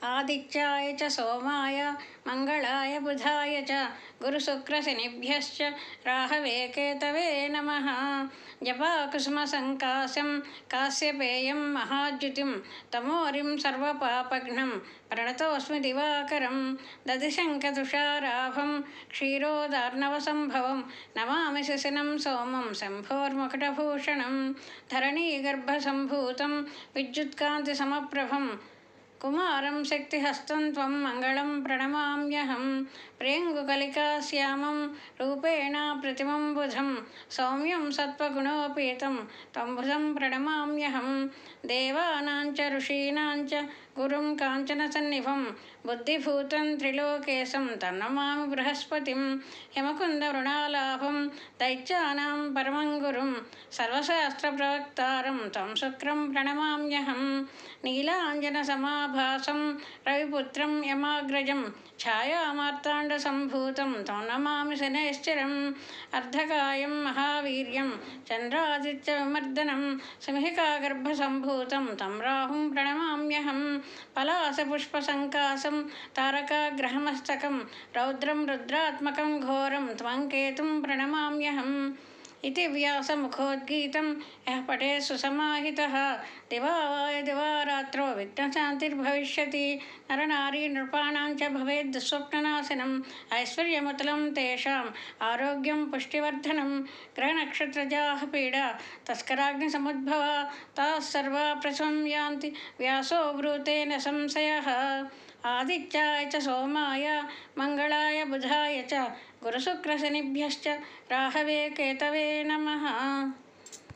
आदित्याय च सोमाय मंगलाय बुधाय च गुरुशुक्रशनिभ्यश्च राहवे केतवे नमः। जपाकुसुमसङ्काशं कास्यपेयं महाद्युतिं तमोरिं सर्वपापघ्नं प्रणतोऽस्मि दिवाकरं। दधिशङ्खतुषाराभं क्षीरोदार्णवसम्भवं नमामि शशिनं सोमं शम्भोर्मकुटभूषणं। धरणीगर्भसम्भूतं विद्युत्कान्तिसमप्रभं कुमारं शक्तिहस्तं त्वं मङ्गलं प्रणमाम्यहं। प्रियङ्गुकलिकाश्यामं रूपेण प्रतिमं बुधं सौम्यं सत्त्वगुणोपेतं तं बुधं प्रणमाम्यहं। देवानां च ऋषीणां च गुरुं काञ्चनसन्निभं बुद्धिभूतं त्रिलोकेशं तन्नमामि बृहस्पतिं। हिमकुन्दवृणालाभं दैत्यानां परमं गुरुं सर्वशास्त्रप्रवक्तारं तं शुक्रं प्रणमाम्यहं। नीलाञ्जनसमाभासं रविपुत्रं यमाग्रजं छायामार्ताण्डसम्भूतं तं नमामि शनैश्चरम्। अर्धकायं महावीर्यं चन्द्रादित्यविमर्दनं सिंहिकागर्भसम्भूतं तं राहुं प्रणमाम्यहं। पलाशपुष्पसङ्काशं तारकाग्रहमस्तकं रौद्रं रुद्रात्मकं घोरं त्वं केतुं प्रणमाम्यहम्। इति व्यासमुखोद्गीतं यः पठेत् सुसमाहितः दिवा वा दिवारात्रो विघ्नशान्तिर्भविष्यति। नरनारीनृपाणां च भवेत् दुःस्वप्ननाशनम् ऐश्वर्यमुतलं तेषाम् आरोग्यं पुष्टिवर्धनं। ग्रहनक्षत्रजाः पीडा तस्कराग्निसमुद्भवा ताः सर्वा प्रसवं यान्ति व्यासो ब्रूते न संशयः। आदित्याय च सोमाय मंगलाय बुधाय च गुरुशुक्रशनिभ्यश्च राहवे केतवे नमः।